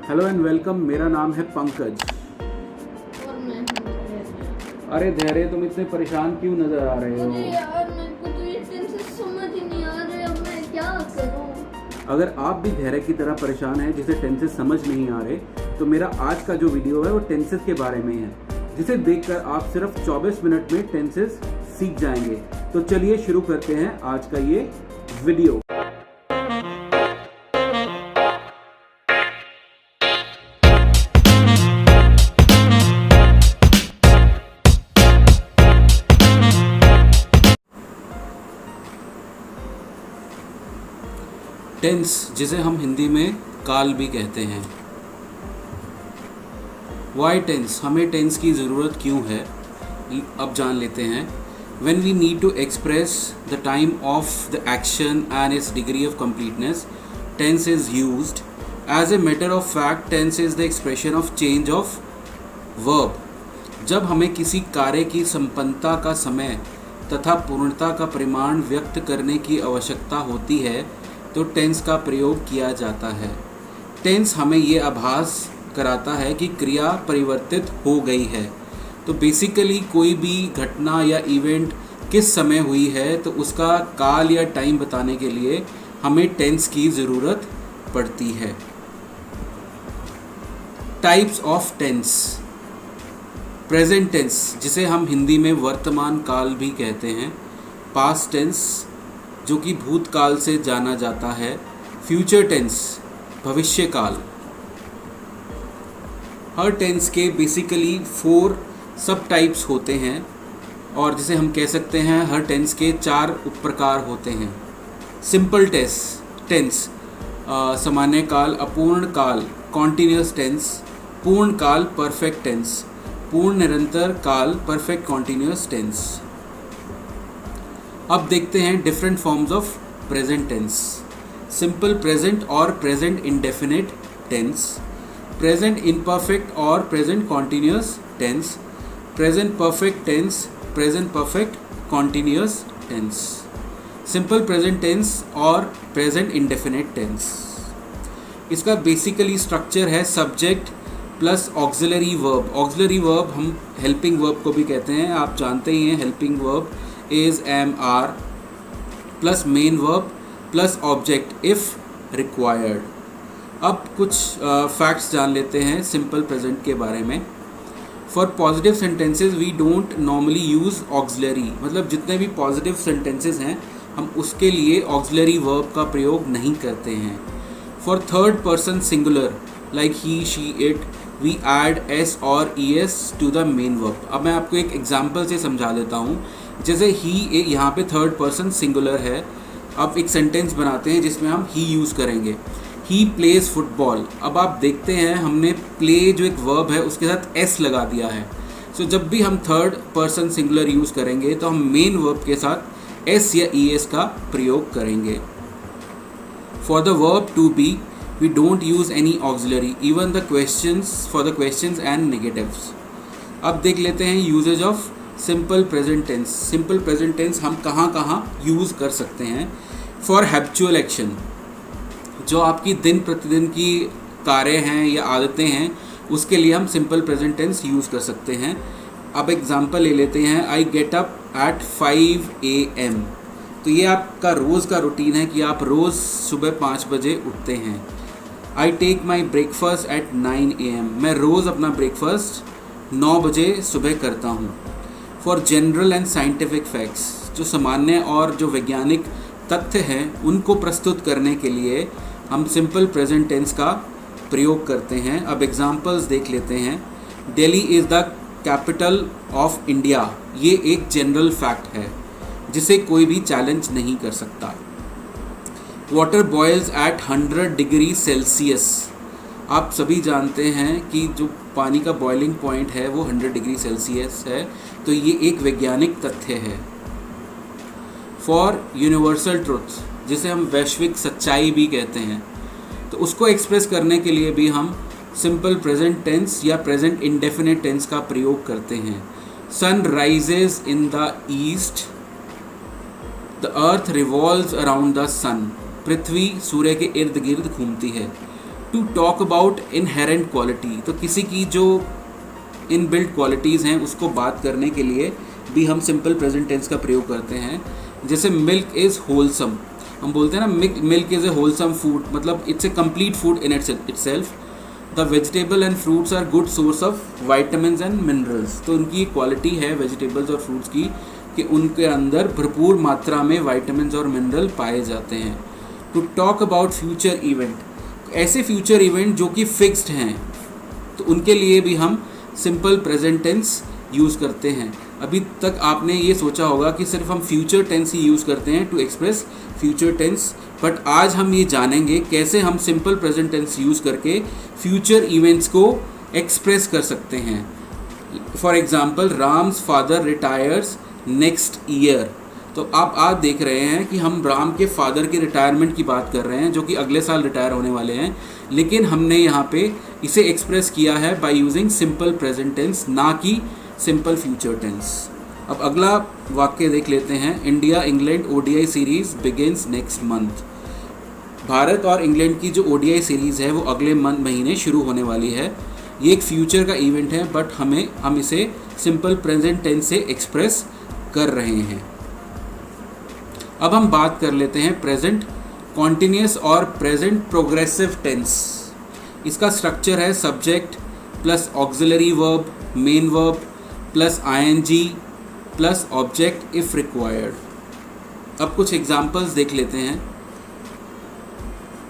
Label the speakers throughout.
Speaker 1: Hello and welcome. मेरा नाम है पंकज।
Speaker 2: और मैं हूँ धैर्य।
Speaker 1: अरे धैर्य, तुम इतने परेशान क्यों नजर आ रहे
Speaker 2: अरे
Speaker 1: हो?
Speaker 2: यार, मेरे को तो ये टेंसेस समझ ही नहीं आ रहे, अब मैं क्या करूँ।
Speaker 1: अगर आप भी धैर्य की तरह परेशान हैं जिसे टेंसेस समझ नहीं आ रहे, तो मेरा आज का जो वीडियो है वो टेंसेस के बारे में है, जिसे देखकर आप सिर्फ 24 मिनट में टेंसेस सीख जाएंगे। तो चलिए शुरू करते हैं आज का ये वीडियो। टेंस, जिसे हम हिंदी में काल भी कहते हैं। वाई टेंस, हमें टेंस की ज़रूरत क्यों है, अब जान लेते हैं। When we need to express the time of the action and its degree of completeness, tense is used. As a matter of fact, tense is the expression of change of verb. जब हमें किसी कार्य की संपन्नता का समय तथा पूर्णता का परिमाण व्यक्त करने की आवश्यकता होती है, तो टेंस का प्रयोग किया जाता है। टेंस हमें ये आभास कराता है कि क्रिया परिवर्तित हो गई है। तो बेसिकली कोई भी घटना या इवेंट किस समय हुई है, तो उसका काल या टाइम बताने के लिए हमें टेंस की ज़रूरत पड़ती है। Types of tenses. Present tense, जिसे हम हिंदी में वर्तमान काल भी कहते हैं। पास्ट टेंस, जो कि भूतकाल से जाना जाता है। फ्यूचर टेंस, भविष्य काल। हर टेंस के बेसिकली 4 सब टाइप्स होते हैं, और जिसे हम कह सकते हैं हर टेंस के 4 उप प्रकार होते हैं। सिंपल टेंस, सामान्य काल, अपूर्ण काल, कॉन्टिन्यूस टेंस, पूर्ण काल, परफेक्ट टेंस, पूर्ण निरंतर काल, परफेक्ट कॉन्टिन्यूस टेंस। अब देखते हैं different forms of present tense. Simple present और present indefinite tense, present imperfect और present continuous tense, present perfect tense, present perfect continuous tense, simple present tense और प्रेजेंट इंडेफिनिट टेंस। इसका basically structure है subject plus auxiliary verb. Auxiliary verb हम helping verb को भी कहते हैं, आप जानते ही हैं। Helping verb is, am, are plus main verb plus object if required. अब कुछ फैक्ट्स जान लेते हैं सिंपल प्रेजेंट के बारे में। For positive sentences we don't normally use auxiliary, मतलब जितने भी पॉजिटिव सेंटेंसेज हैं हम उसके लिए ऑक्सिलरी वर्ब का प्रयोग नहीं करते हैं। For third person singular like he, she, it, we add S और E S to the main verb. अब मैं आपको एक एग्जाम्पल से समझा देता हूँ। जैसे ही यहाँ पे थर्ड पर्सन सिंगुलर है, अब एक सेंटेंस बनाते हैं जिसमें हम ही यूज़ करेंगे। He plays football. अब आप देखते हैं हमने प्ले जो एक वर्ब है उसके साथ एस लगा दिया है। सो जब भी हम थर्ड पर्सन सिंगुलर यूज़ करेंगे तो हम मेन वर्ब के साथ एस या ई एस का प्रयोग करेंगे। For the verb to be we don't use any auxiliary even the questions for the questions and negatives. अब देख लेते हैं usages of simple present tense. Simple present tense हम कहाँ कहाँ यूज़ कर सकते हैं। फॉर हैबिचुअल एक्शन, जो आपकी दिन प्रतिदिन की कार्य हैं या आदतें हैं, उसके लिए हम सिंपल प्रेजेंट टेंस यूज़ कर सकते हैं। अब एग्जांपल ले लेते हैं। I get up at 5 AM। तो ये आपका रोज़ का रूटीन है कि आप रोज़ सुबह 5 बजे उठते हैं। I take my breakfast at 9 AM। मैं रोज़ अपना ब्रेकफास्ट 9 बजे सुबह करता हूँ। For general and scientific facts, जो सामान्य और जो वैज्ञानिक तथ्य हैं उनको प्रस्तुत करने के लिए हम सिंपल प्रेजेंट टेंस का प्रयोग करते हैं। अब एग्जांपल्स देख लेते हैं। Delhi is the capital of India, ये एक जनरल फैक्ट है जिसे कोई भी चैलेंज नहीं कर सकता। Water boils at 100 degree Celsius. आप सभी जानते हैं कि जो पानी का बॉइलिंग पॉइंट है वो 100 डिग्री सेल्सियस है, तो ये एक वैज्ञानिक तथ्य है। फॉर यूनिवर्सल ट्रुथ, जिसे हम वैश्विक सच्चाई भी कहते हैं, तो उसको एक्सप्रेस करने के लिए भी हम सिंपल प्रेजेंट टेंस या प्रेजेंट इंडेफिनिट टेंस का प्रयोग करते हैं। Sun rises in the east, the earth revolves around the sun. पृथ्वी सूर्य के इर्द गिर्द घूमती है। To talk about inherent quality, तो किसी की जो इनबिल्ट क्वालिटीज़ हैं उसको बात करने के लिए भी हम सिंपल प्रेजेंट टेंस का प्रयोग करते हैं। जैसे मिल्क इज़ होलसम, हम बोलते हैं ना milk is a wholesome food, मतलब it's a complete food in itself. The vegetable and fruits are good source of vitamins and minerals, तो उनकी क्वालिटी है वेजिटेबल्स और फ्रूट्स की कि उनके अंदर भरपूर मात्रा में वाइटामिन्स और मिनरल पाए जाते हैं। To talk about future event, ऐसे फ्यूचर इवेंट जो कि फिक्स्ड हैं, तो उनके लिए भी हम सिंपल प्रेजेंट टेंस यूज़ करते हैं। अभी तक आपने ये सोचा होगा कि सिर्फ हम फ्यूचर टेंस ही यूज़ करते हैं to express future tense, but आज हम ये जानेंगे कैसे हम सिंपल प्रेजेंट टेंस यूज़ करके फ्यूचर इवेंट्स को एक्सप्रेस कर सकते हैं। For example, Ram's father retires next year, तो आप आज देख रहे हैं कि हम राम के फादर के रिटायरमेंट की बात कर रहे हैं जो कि अगले साल रिटायर होने वाले हैं, लेकिन हमने यहाँ पे इसे एक्सप्रेस किया है by using simple present tense, ना कि सिंपल फ्यूचर टेंस। अब अगला वाक्य देख लेते हैं। India England ODI series begins next month, Bharat और इंग्लैंड की जो ओडीआई सीरीज़ है वो अगले महीने शुरू होने वाली है। ये एक फ्यूचर का इवेंट है, बट हम इसे सिंपल प्रेजेंट टेंस से एक्सप्रेस कर रहे हैं। अब हम बात कर लेते हैं प्रेजेंट कॉन्टिन्यूस और प्रेजेंट प्रोग्रेसिव टेंस। इसका स्ट्रक्चर है subject plus auxiliary verb, main verb plus ING plus object if required. अब कुछ एग्जांपल्स देख लेते हैं।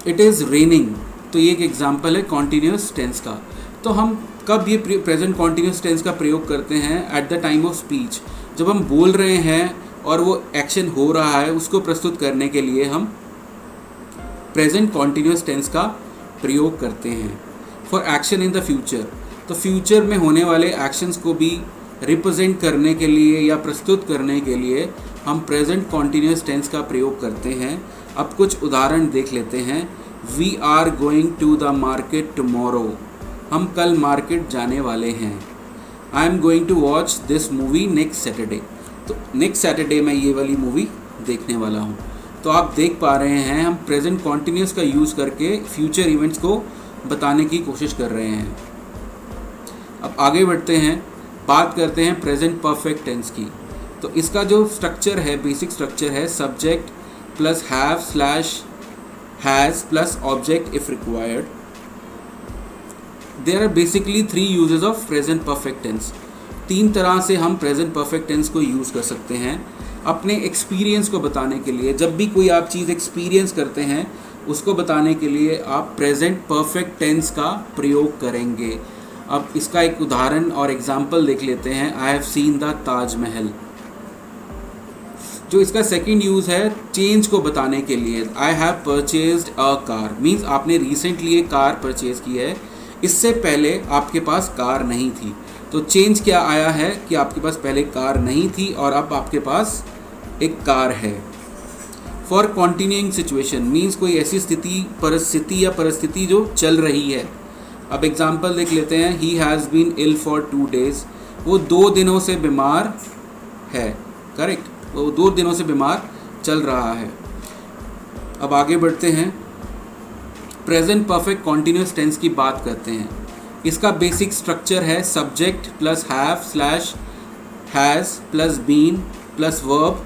Speaker 1: इट इज़ रेनिंग, तो ये एक एग्जांपल है कॉन्टिन्यूस टेंस का। तो हम कब ये प्रेजेंट कॉन्टिन्यूस टेंस का प्रयोग करते हैं? At the time of speech, जब हम बोल रहे हैं और वो एक्शन हो रहा है उसको प्रस्तुत करने के लिए हम प्रेजेंट कॉन्टिन्यूस टेंस का प्रयोग करते हैं। For action in the future, तो फ्यूचर में होने वाले एक्शंस को भी रिप्रेजेंट करने के लिए या प्रस्तुत करने के लिए हम प्रेजेंट कॉन्टिन्यूस टेंस का प्रयोग करते हैं। अब कुछ उदाहरण देख लेते हैं। We are going to the market tomorrow, हम कल मार्केट जाने वाले हैं। I am going to watch this movie next Saturday, तो नेक्स्ट सैटरडे मैं ये वाली मूवी देखने वाला हूँ। तो आप देख पा रहे हैं हम प्रेजेंट कॉन्टिन्यूस का यूज़ करके फ्यूचर इवेंट्स को बताने की कोशिश कर रहे हैं। अब आगे बढ़ते हैं, बात करते हैं प्रेजेंट परफेक्ट टेंस की। तो इसका जो स्ट्रक्चर है, बेसिक स्ट्रक्चर है subject plus have slash has plus object if required. There are basically 3 uses of present perfect tense. 3 तरह से हम प्रेजेंट परफेक्ट टेंस को यूज़ कर सकते हैं अपने एक्सपीरियंस को बताने के लिए। जब भी कोई आप चीज़ एक्सपीरियंस करते हैं उसको बताने के लिए आप प्रेजेंट परफेक्ट टेंस का प्रयोग करेंगे। अब इसका एक उदाहरण और एग्जाम्पल देख लेते हैं। I have seen the Taj Mahal. जो इसका सेकंड यूज़ है चेंज को बताने के लिए, I have purchased a car, means आपने रिसेंटली एक कार परचेज की है, इससे पहले आपके पास कार नहीं थी। तो चेंज क्या आया है कि आपके पास पहले कार नहीं थी और अब आपके पास एक कार है। फॉर कॉन्टिन्यूइंग सिचुएशन, मीन्स कोई ऐसी परिस्थिति जो चल रही है। अब एग्जाम्पल देख लेते हैं। He has been ill for 2 days, वो 2 दिनों से बीमार है। करेक्ट, वो 2 दिनों से बीमार चल रहा है। अब आगे बढ़ते हैं, प्रेजेंट परफेक्ट कॉन्टिन्यूस टेंस की बात करते हैं। इसका बेसिक स्ट्रक्चर है subject plus have slash has plus been plus verb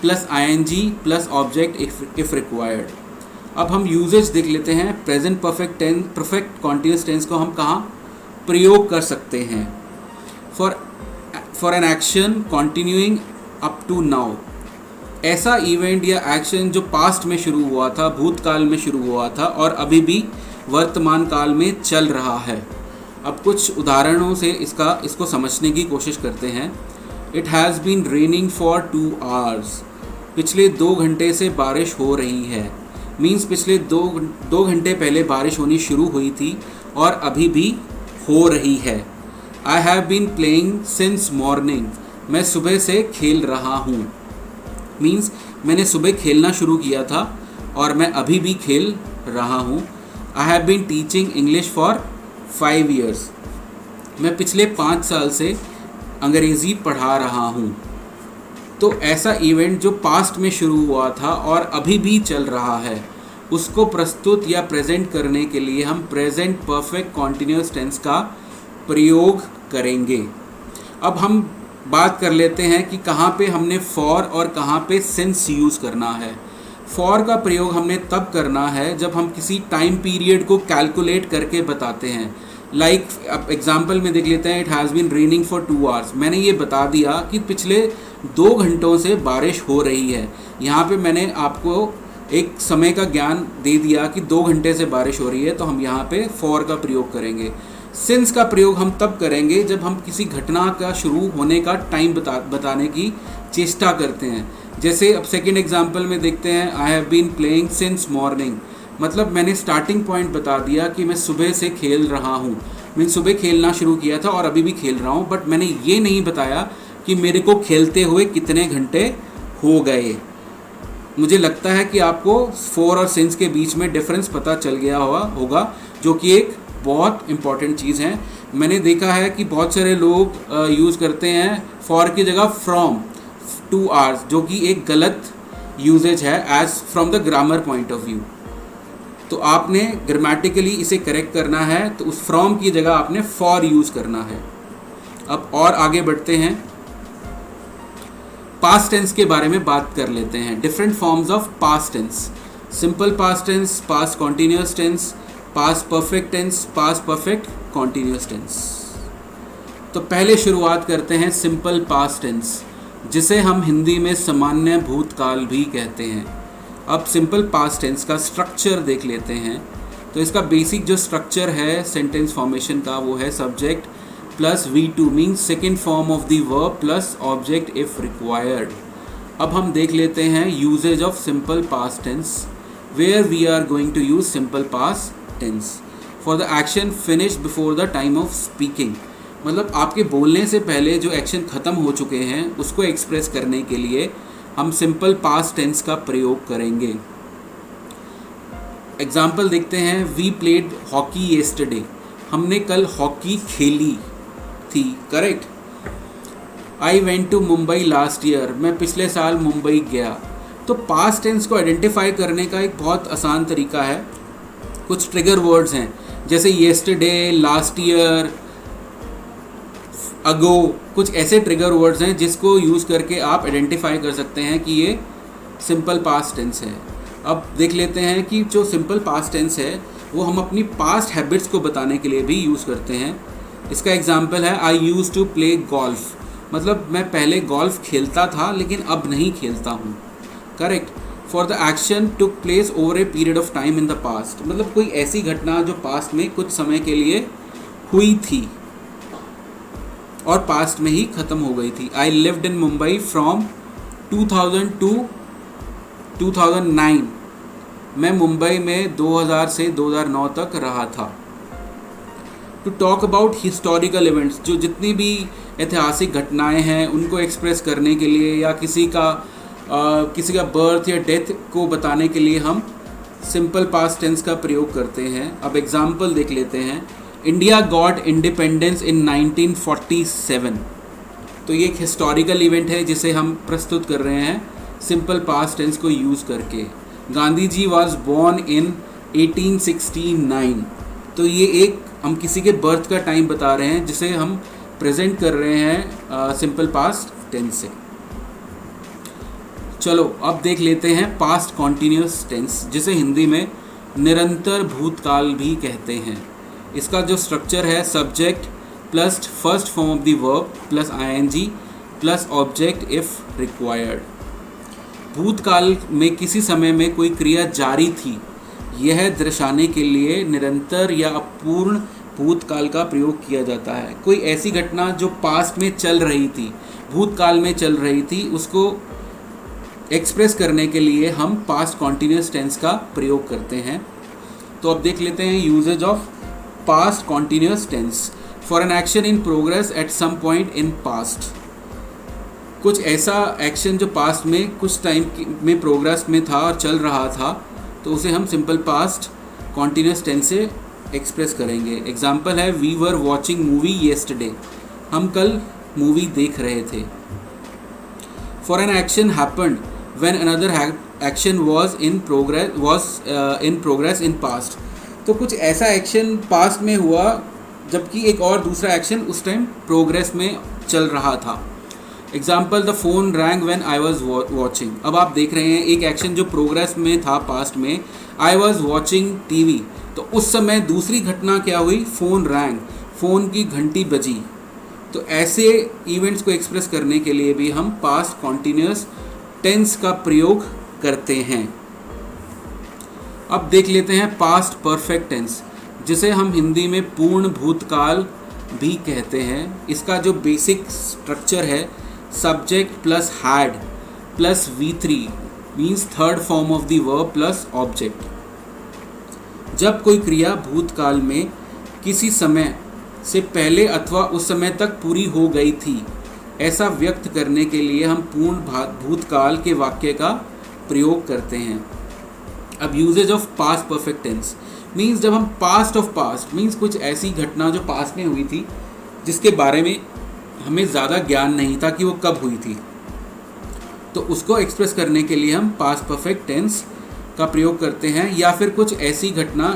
Speaker 1: plus ING plus object if required. अब हम यूजेज देख लेते हैं। प्रेजेंट परफेक्ट कॉन्टिन्यूस टेंस को हम कहाँ प्रयोग कर सकते हैं? For an action continuing up to now, ऐसा इवेंट या एक्शन जो पास्ट में शुरू हुआ था, भूतकाल में शुरू हुआ था और अभी भी वर्तमान काल में चल रहा है। अब कुछ उदाहरणों से इसको समझने की कोशिश करते हैं। It has been raining for 2 hours, पिछले 2 घंटे से बारिश हो रही है। मीन्स पिछले 2 घंटे पहले बारिश होनी शुरू हुई थी और अभी भी हो रही है। I have been playing since morning, मैं सुबह से खेल रहा हूँ। मीन्स मैंने सुबह खेलना शुरू किया था और मैं अभी भी खेल रहा हूँ। I have been teaching English for 5 years, मैं पिछले 5 साल से अंग्रेज़ी पढ़ा रहा हूँ। तो ऐसा इवेंट जो पास्ट में शुरू हुआ था और अभी भी चल रहा है। उसको प्रस्तुत या प्रेजेंट करने के लिए हम प्रेजेंट परफेक्ट कॉन्टिन्यूस टेंस का प्रयोग करेंगे। अब हम बात कर लेते हैं कि कहाँ पे हमने फॉर और कहाँ पे सिंस यूज़ करना है। फॉर का प्रयोग हमने तब करना है जब हम किसी टाइम पीरियड को कैलकुलेट करके बताते हैं। लाइक अब एग्जाम्पल में देख लेते हैं, it has been raining for 2 hours. मैंने ये बता दिया कि पिछले 2 घंटों से बारिश हो रही है। यहाँ पे मैंने आपको एक समय का ज्ञान दे दिया कि 2 घंटे से बारिश हो रही है, तो हम यहाँ पे फॉर का प्रयोग करेंगे। सिंस का प्रयोग हम तब करेंगे जब हम किसी घटना का शुरू होने का टाइम बताने की चेष्टा करते हैं। जैसे अब सेकेंड एग्जाम्पल में देखते हैं, I have been playing since morning. मतलब मैंने स्टार्टिंग पॉइंट बता दिया कि मैं सुबह से खेल रहा हूँ। मैंने सुबह खेलना शुरू किया था और अभी भी खेल रहा हूँ, बट मैंने ये नहीं बताया कि मेरे को खेलते हुए कितने घंटे हो गए। मुझे लगता है कि आपको फॉर और सिंस के बीच में डिफरेंस पता चल गया होगा, जो कि एक बहुत इम्पॉर्टेंट चीज़ है। मैंने देखा है कि बहुत सारे लोग यूज़ करते हैं फॉर की जगह फ्रॉम 2 आवर्स, जो कि एक गलत यूजेज है as from the grammar point of view. तो आपने ग्रामेटिकली इसे करेक्ट करना है, तो उस फ्रॉम की जगह आपने फॉर यूज़ करना है। अब और आगे बढ़ते हैं, पास्ट टेंस के बारे में बात कर लेते हैं। Different forms of past tense, simple past tense, past continuous tense, past perfect tense, past perfect continuous tense. तो पहले शुरुआत करते हैं सिंपल पास्ट टेंस, जिसे हम हिंदी में सामान्य भूतकाल भी कहते हैं। अब सिंपल पास्ट टेंस का स्ट्रक्चर देख लेते हैं। तो इसका बेसिक जो स्ट्रक्चर है सेंटेंस फॉर्मेशन का, वो है subject plus V2 means second form of the verb plus object if required. अब हम देख लेते हैं usages of simple past tense, where we are going to use simple past tense for the action finish before the time of speaking. मतलब आपके बोलने से पहले जो एक्शन ख़त्म हो चुके हैं उसको एक्सप्रेस करने के लिए हम सिंपल पास्ट टेंस का प्रयोग करेंगे। एग्जाम्पल देखते हैं, वी प्लेड हॉकी येस्टरडे। हमने कल हॉकी खेली थी, correct. I went to Mumbai last year. मैं पिछले साल मुंबई गया। तो पास्ट टेंस को आइडेंटिफाई करने का एक बहुत आसान तरीका है। कुछ ट्रिगर वर्ड्स हैं जैसे येस्टरडे, लास्ट ईयर, अगो, कुछ ऐसे ट्रिगर वर्ड्स हैं जिसको यूज़ करके आप आइडेंटिफाई कर सकते हैं कि ये सिंपल पास्ट टेंस है। अब देख लेते हैं कि जो सिंपल पास्ट टेंस है वो हम अपनी पास्ट हैबिट्स को बताने के लिए भी यूज़ करते हैं। इसका एग्जांपल है, आई यूज़ टू प्ले गोल्फ। मतलब मैं पहले गोल्फ खेलता था लेकिन अब नहीं खेलता हूँ, correct. For the action took place over a period of time in the past. मतलब कोई ऐसी घटना जो पास्ट में कुछ समय के लिए हुई थी और पास्ट में ही ख़त्म हो गई थी। I lived in Mumbai from 2000 to 2009। मैं मुंबई में 2000 से 2009 तक रहा था। To talk about historical events, जो जितनी भी ऐतिहासिक घटनाएं हैं उनको एक्सप्रेस करने के लिए या किसी का बर्थ या डेथ को बताने के लिए हम सिंपल पास्ट टेंस का प्रयोग करते हैं। अब एग्जाम्पल देख लेते हैं, इंडिया गॉट इंडिपेंडेंस इन 1947। तो ये एक हिस्टोरिकल इवेंट है जिसे हम प्रस्तुत कर रहे हैं सिंपल पास्ट टेंस को यूज़ करके। Gandhi ji was born in 1869। तो ये एक हम किसी के बर्थ का टाइम बता रहे हैं जिसे हम प्रेजेंट कर रहे हैं सिंपल पास्ट टेंस से। चलो अब देख लेते हैं पास्ट कॉन्टिन्यूस टेंस, जिसे हिंदी में निरंतर भूतकाल भी कहते हैं। इसका जो स्ट्रक्चर है, subject plus first form of the verb plus ING plus object if required. भूतकाल में किसी समय में कोई क्रिया जारी थी, यह दर्शाने के लिए निरंतर या अपूर्ण भूतकाल का प्रयोग किया जाता है। कोई ऐसी घटना जो पास्ट में चल रही थी, भूतकाल में चल रही थी, उसको एक्सप्रेस करने के लिए हम पास्ट कॉन्टिन्यूस टेंस का प्रयोग करते हैं। तो अब देख लेते हैं usages of past continuous tense. For an action in progress at some point in past. कुछ ऐसा एक्शन जो पास्ट में कुछ टाइम में प्रोग्रेस में था और चल रहा था, तो उसे हम सिंपल पास्ट कॉन्टिन्यूस टेंस से एक्सप्रेस करेंगे। एग्जाम्पल है, we were watching movie yesterday. हम कल मूवी देख रहे थे। For an action happened when another action was in progress in past. तो कुछ ऐसा एक्शन पास्ट में हुआ जबकि एक और दूसरा एक्शन उस टाइम प्रोग्रेस में चल रहा था। Example, the phone wrong when I was watching. अब आप देख रहे हैं एक एक्शन जो प्रोग्रेस में था पास्ट में, आई वॉज वॉचिंग टीवी, तो उस समय दूसरी घटना क्या हुई, फ़ोन रैंग, फ़ोन की घंटी बजी। तो ऐसे इवेंट्स को एक्सप्रेस करने के लिए भी हम पास्ट कॉन्टिन्यूस टेंस का प्रयोग करते हैं। अब देख लेते हैं पास्ट परफेक्ट टेंस, जिसे हम हिंदी में पूर्ण भूतकाल भी कहते हैं। इसका जो बेसिक स्ट्रक्चर है, subject plus had plus V3 means third form of the verb plus object. जब कोई क्रिया भूतकाल में किसी समय से पहले अथवा उस समय तक पूरी हो गई थी, ऐसा व्यक्त करने के लिए हम पूर्ण भूतकाल के वाक्य का प्रयोग करते हैं। अब usages of past perfect tense means जब हम पास्ट ऑफ पास्ट मीन्स कुछ ऐसी घटना जो पास्ट में हुई थी जिसके बारे में हमें ज़्यादा ज्ञान नहीं था कि वो कब हुई थी, तो उसको एक्सप्रेस करने के लिए हम पास्ट परफेक्ट टेंस का प्रयोग करते हैं। या फिर कुछ ऐसी घटना,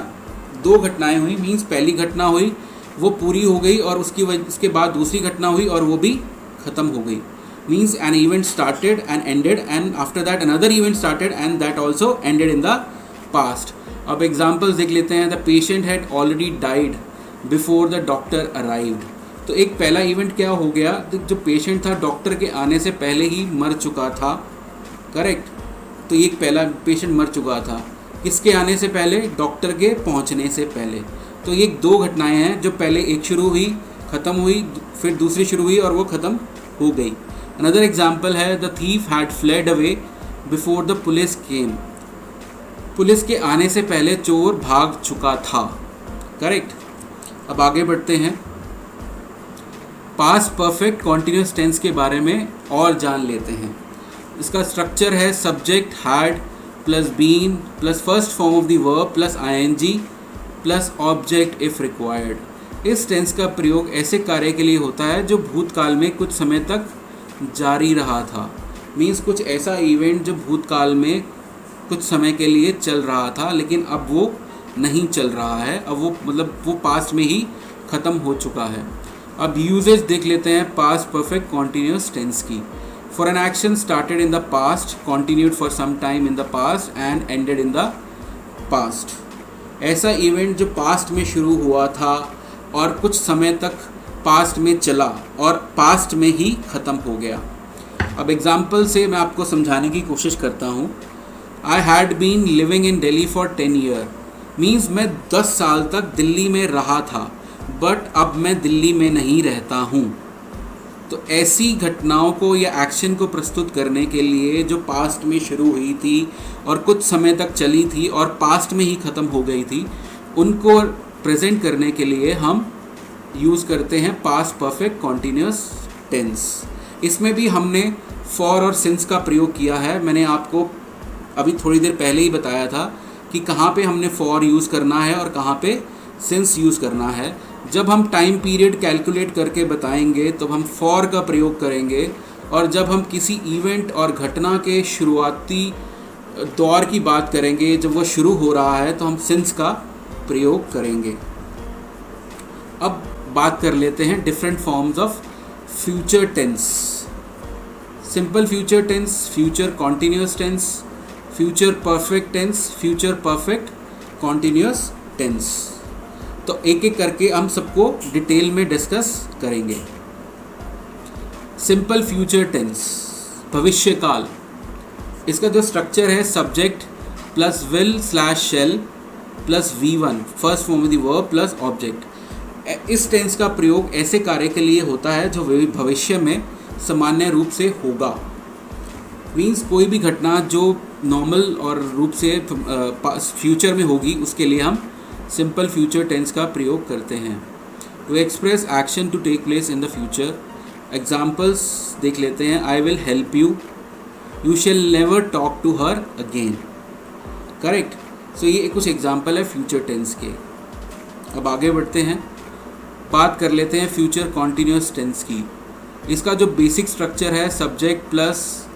Speaker 1: दो घटनाएं हुई मीन्स पहली घटना हुई वो पूरी हो गई और उसके बाद दूसरी घटना हुई और वो भी ख़त्म हो गई, means an event started and ended and after that another event started and that also ended in the past. अब एग्जाम्पल्स देख लेते हैं। The patient had already died before the doctor arrived. तो एक पहला इवेंट क्या हो गया, जो पेशेंट था डॉक्टर के आने से पहले ही मर चुका था, करेक्ट। तो एक पहला पेशेंट मर चुका था, किसके आने से पहले, डॉक्टर के पहुंचने से पहले। तो ये दो घटनाएं हैं जो पहले एक शुरू हुई, ख़त्म हुई, फिर दूसरी शुरू हुई और वो ख़त्म हो गई। अनदर एग्जाम्पल है, the thief had fled away before the police came. Police के आने से पहले चोर भाग चुका था, करेक्ट। अब आगे बढ़ते हैं, पास्ट परफेक्ट कॉन्टिन्यूस टेंस के बारे में और जान लेते हैं। इसका स्ट्रक्चर है subject had plus been plus first form of the verb plus ing plus object if required. इस टेंस का प्रयोग ऐसे कार्य के लिए होता है जो भूतकाल में कुछ समय तक जारी रहा था, मीन्स कुछ ऐसा इवेंट जो भूतकाल में कुछ समय के लिए चल रहा था लेकिन अब वो नहीं चल रहा है, अब वो मतलब वो पास्ट में ही ख़त्म हो चुका है। अब यूजेज देख लेते हैं पास्ट परफेक्ट कॉन्टिन्यूस टेंस की। For an action started in the past, continued for some time in the past and ended in the past. ऐसा इवेंट जो पास्ट में शुरू हुआ था और कुछ समय तक पास्ट में चला और पास्ट में ही ख़त्म हो गया। अब एग्जाम्पल से मैं आपको समझाने की कोशिश करता हूँ। I had been living in Delhi for 10 year means मैं 10 साल तक दिल्ली में रहा था, बट अब मैं दिल्ली में नहीं रहता हूँ। तो ऐसी घटनाओं को या एक्शन को प्रस्तुत करने के लिए जो पास्ट में शुरू हुई थी और कुछ समय तक चली थी और पास्ट में ही ख़त्म हो गई थी, उनको प्रेजेंट करने के लिए हम यूज़ करते हैं पास्ट परफेक्ट कॉन्टिन्यूस टेंस। इसमें भी हमने फॉर और सिंस का प्रयोग किया है। मैंने आपको अभी थोड़ी देर पहले ही बताया था कि कहाँ पे हमने फॉर यूज़ करना है और कहाँ पे सिंस यूज़ करना है। जब हम टाइम पीरियड कैलकुलेट करके बताएंगे तो हम फॉर का प्रयोग करेंगे, और जब हम किसी इवेंट और घटना के शुरुआती दौर की बात करेंगे, जब वो शुरू हो रहा है, तो हम सिंस का प्रयोग करेंगे। अब बात कर लेते हैं different forms of future tense. Simple future tense, future continuous tense, future perfect tense, future perfect continuous tense. तो एक एक करके हम सबको डिटेल में डिस्कस करेंगे। सिंपल फ्यूचर टेंस, भविष्यकाल। इसका जो स्ट्रक्चर है subject plus will slash shall plus V1 first form of the verb plus object. इस टेंस का प्रयोग ऐसे कार्य के लिए होता है जो भविष्य में सामान्य रूप से होगा, मीन्स कोई भी घटना जो नॉर्मल और रूप से फ्यूचर में होगी उसके लिए हम सिंपल फ्यूचर टेंस का प्रयोग करते हैं। To express action to take place in the future. Examples देख लेते हैं। I will help you, you shall never talk to her again, correct. So ये कुछ एग्जाम्पल है फ्यूचर टेंस के। अब आगे बढ़ते हैं, बात कर लेते हैं फ्यूचर कॉन्टिन्यूस टेंस की। इसका जो बेसिक स्ट्रक्चर है subject plus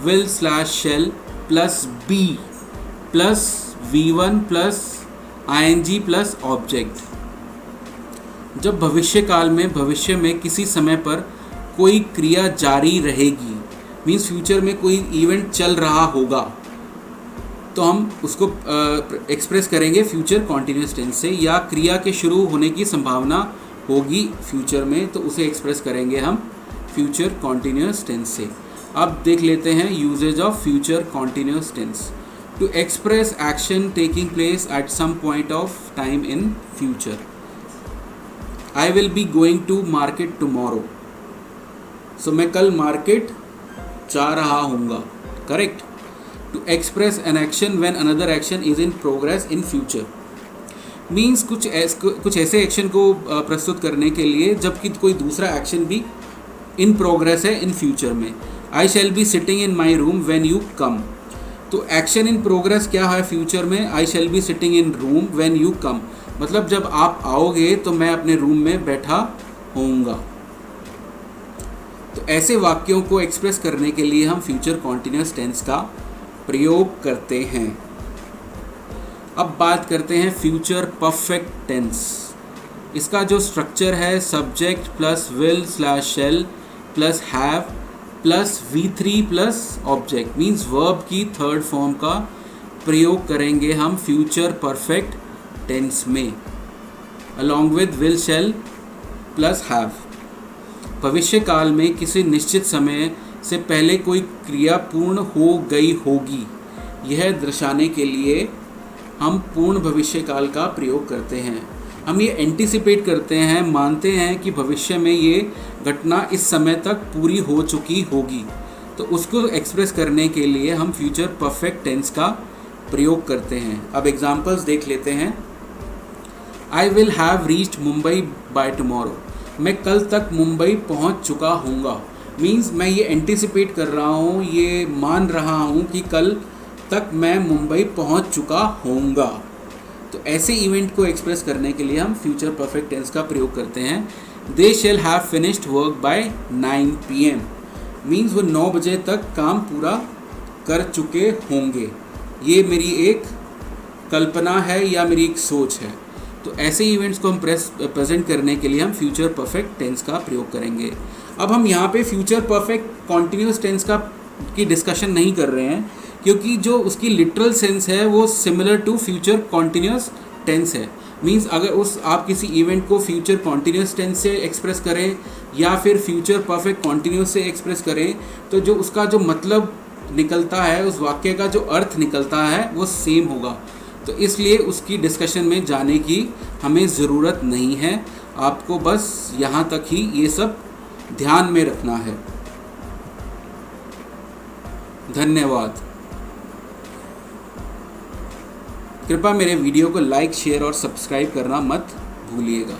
Speaker 1: will slash shall plus be plus V1 plus ING plus object. जब भविष्य काल में भविष्य में किसी समय पर कोई क्रिया जारी रहेगी, मीन्स फ्यूचर में कोई इवेंट चल रहा होगा, तो हम उसको एक्सप्रेस करेंगे फ्यूचर कॉन्टिन्यूस टेंस से। या क्रिया के शुरू होने की संभावना होगी फ्यूचर में, तो उसे एक्सप्रेस करेंगे हम फ्यूचर कॉन्टिन्यूस टेंस से। अब देख लेते हैं usages of future continuous tense. To express action taking place at some point of time in future. I will be going to market tomorrow. So मैं कल मार्केट जा रहा हूँगा, correct. To express an action when another action is in progress in future, means कुछ ऐसे action को प्रस्तुत करने के लिए जबकि कोई दूसरा एक्शन भी इन प्रोग्रेस है इन फ्यूचर में। I shall be sitting in my room when you come. तो एक्शन इन प्रोग्रेस क्या है फ्यूचर में? I shall be sitting in room when you come, मतलब जब आप आओगे तो मैं अपने रूम में बैठा होऊंगा। तो ऐसे वाक्यों को एक्सप्रेस करने के लिए हम फ्यूचर कॉन्टिन्यूस टेंस का प्रयोग करते हैं। अब बात करते हैं फ्यूचर परफेक्ट टेंस। इसका जो स्ट्रक्चर है subject plus will slash shell plus have plus V3 plus object, means verb की थर्ड फॉर्म का प्रयोग करेंगे हम फ्यूचर परफेक्ट टेंस में, along with will shell plus have. भविष्य काल में किसी निश्चित समय से पहले कोई क्रिया पूर्ण हो गई होगी, यह दर्शाने के लिए हम पूर्ण भविष्य काल का प्रयोग करते हैं। हम ये एंटिसिपेट करते हैं, मानते हैं कि भविष्य में ये घटना इस समय तक पूरी हो चुकी होगी, तो उसको एक्सप्रेस करने के लिए हम फ्यूचर परफेक्ट टेंस का प्रयोग करते हैं। अब एग्जांपल्स देख लेते हैं। I will have reached Mumbai by tomorrow. मैं कल तक मुंबई पहुंच चुका हूँगा, मीन्स मैं ये एंटिसिपेट कर रहा हूँ, ये मान रहा हूँ कि कल तक मैं मुंबई पहुँच चुका होऊंगा। तो ऐसे इवेंट को एक्सप्रेस करने के लिए हम फ्यूचर परफेक्ट टेंस का प्रयोग करते हैं। They shall have finished work by 9 PM, means वो 9 बजे तक काम पूरा कर चुके होंगे। ये मेरी एक कल्पना है या मेरी एक सोच है। तो ऐसे इवेंट्स को हम प्रेजेंट करने के लिए हम फ्यूचर परफेक्ट टेंस का प्रयोग करेंगे। अब हम यहाँ पे फ्यूचर परफेक्ट कॉन्टिन्यूस टेंस की डिस्कशन नहीं कर रहे हैं, क्योंकि जो उसकी लिटरल सेंस है वो similar to future continuous tense है। मींस अगर आप किसी इवेंट को फ्यूचर कॉन्टिन्यूस टेंस से एक्सप्रेस करें या फिर फ्यूचर परफेक्ट कॉन्टिन्यूस से एक्सप्रेस करें, तो जो उसका जो मतलब निकलता है, उस वाक्य का जो अर्थ निकलता है वो सेम होगा। तो इसलिए उसकी डिस्कशन में जाने की हमें ज़रूरत नहीं है। आपको बस यहाँ तक ही ये सब ध्यान में रखना है। धन्यवाद। कृपया मेरे वीडियो को लाइक, शेयर और सब्सक्राइब करना मत भूलिएगा।